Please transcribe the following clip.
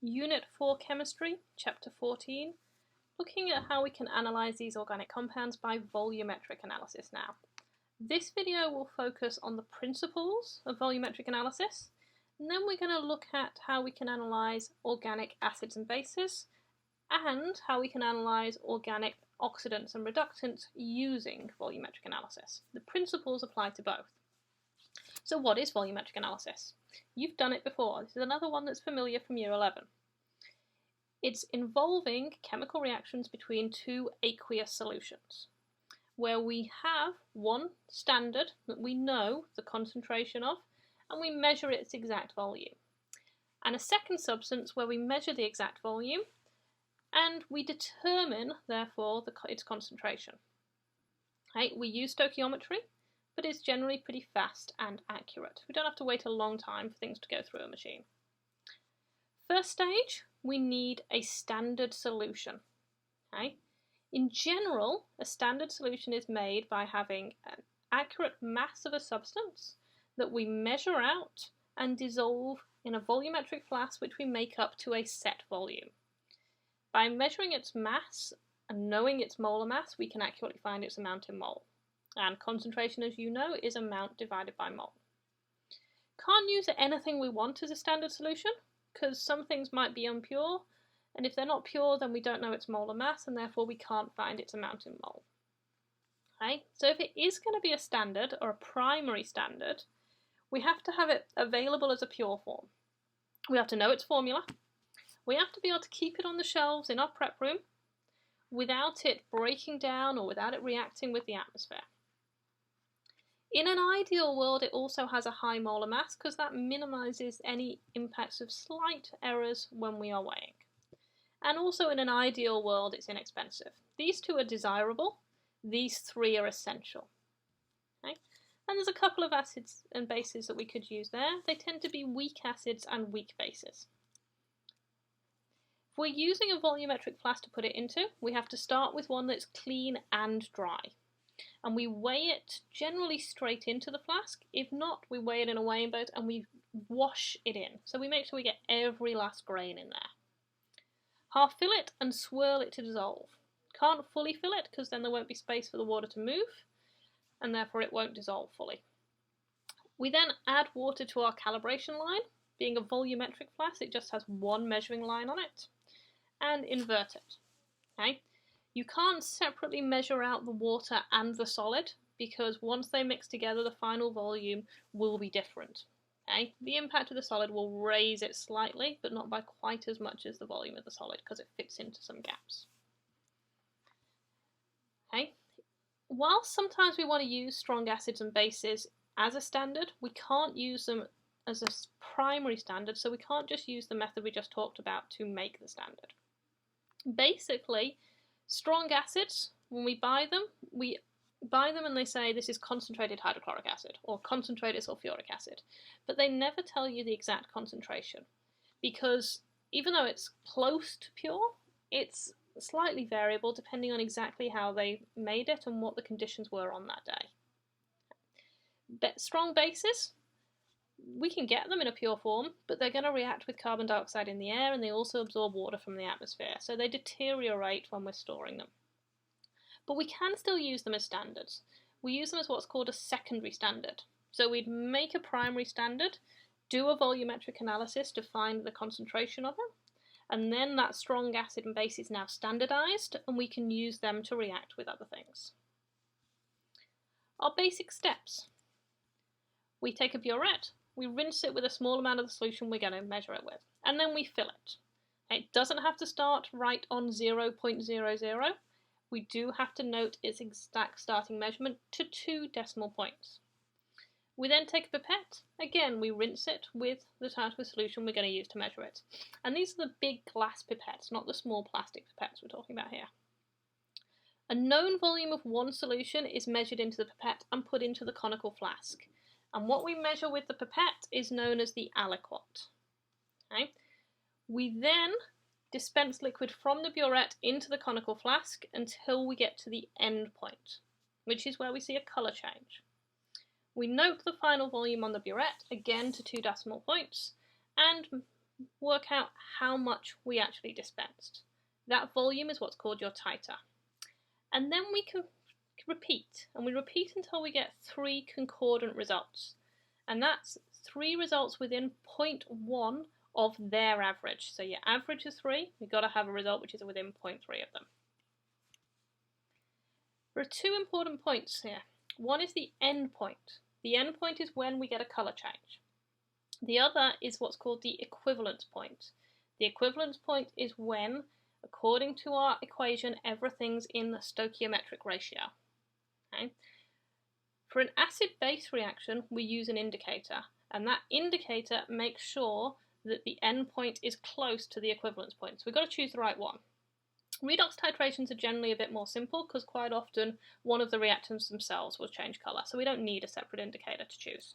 Unit 4 Chemistry, Chapter 14, looking at how we can analyse these organic compounds by volumetric analysis now. This video will focus on the principles of volumetric analysis, and then we're going to look at how we can analyse organic acids and bases, and how we can analyse organic oxidants and reductants using volumetric analysis. The principles apply to both. So what is volumetric analysis? You've done it before. This is another one that's familiar from Year 11. It's involving chemical reactions between two aqueous solutions, where we have one standard that we know the concentration of, and we measure its exact volume. And a second substance where we measure the exact volume, and we determine, therefore, its concentration. Okay, we use stoichiometry, but it's generally pretty fast and accurate. We don't have to wait a long time for things to go through a machine. First stage, we need a standard solution. Okay? In general, a standard solution is made by having an accurate mass of a substance that we measure out and dissolve in a volumetric flask which we make up to a set volume. By measuring its mass and knowing its molar mass, we can accurately find its amount in mole. And concentration, as you know, is amount divided by mole. Can't use anything we want as a standard solution, because some things might be impure, and if they're not pure, then we don't know its molar mass, and therefore we can't find its amount in mole. Okay? So if it is going to be a standard, or a primary standard, we have to have it available as a pure form. We have to know its formula. We have to be able to keep it on the shelves in our prep room without it breaking down or without it reacting with the atmosphere. In an ideal world, it also has a high molar mass because that minimises any impacts of slight errors when we are weighing. And also in an ideal world, it's inexpensive. These two are desirable, these three are essential. Okay? And there's a couple of acids and bases that we could use there. They tend to be weak acids and weak bases. If we're using a volumetric flask to put it into, we have to start with one that's clean and dry. And we weigh it generally straight into the flask. If not, we weigh it in a weighing boat and we wash it in. So we make sure we get every last grain in there. Half fill it and swirl it to dissolve. Can't fully fill it because then there won't be space for the water to move, and therefore it won't dissolve fully. We then add water to our calibration line. Being a volumetric flask, it just has one measuring line on it, and invert it. Okay? You can't separately measure out the water and the solid because once they mix together, the final volume will be different. Okay? The impact of the solid will raise it slightly, but not by quite as much as the volume of the solid because it fits into some gaps. Okay? While sometimes we want to use strong acids and bases as a standard, we can't use them as a primary standard, so we can't just use the method we just talked about to make the standard. Basically, strong acids, when we buy them and they say this is concentrated hydrochloric acid or concentrated sulfuric acid, but they never tell you the exact concentration because even though it's close to pure, it's slightly variable depending on exactly how they made it and what the conditions were on that day. But strong bases, we can get them in a pure form, but they're going to react with carbon dioxide in the air and they also absorb water from the atmosphere, so they deteriorate when we're storing them. But we can still use them as standards. We use them as what's called a secondary standard. So we'd make a primary standard, do a volumetric analysis to find the concentration of them, and then that strong acid and base is now standardized and we can use them to react with other things. Our basic steps. We take a burette, we rinse it with a small amount of the solution we're going to measure it with, and then we fill it. It doesn't have to start right on 0.00. We do have to note its exact starting measurement to 2 decimal points. We then take a pipette. Again, we rinse it with the type of solution we're going to use to measure it. And these are the big glass pipettes, not the small plastic pipettes we're talking about here. A known volume of one solution is measured into the pipette and put into the conical flask. And what we measure with the pipette is known as the aliquot. Okay? We then dispense liquid from the burette into the conical flask until we get to the end point, which is where we see a colour change. We note the final volume on the burette, again to 2 decimal points, and work out how much we actually dispensed. That volume is what's called your titer. And then we can repeat, and we repeat until we get 3 concordant results. And that's 3 results within 0.1 of their average. So your average is 3, you've got to have a result which is within 0.3 of them. There are 2 important points here. One is the end point. The end point is when we get a colour change. The other is what's called the equivalence point. The equivalence point is when, according to our equation, everything's in the stoichiometric ratio. Okay? For an acid-base reaction, we use an indicator, and that indicator makes sure that the end point is close to the equivalence point. So we've got to choose the right one. Redox titrations are generally a bit more simple because quite often one of the reactants themselves will change colour, so we don't need a separate indicator to choose.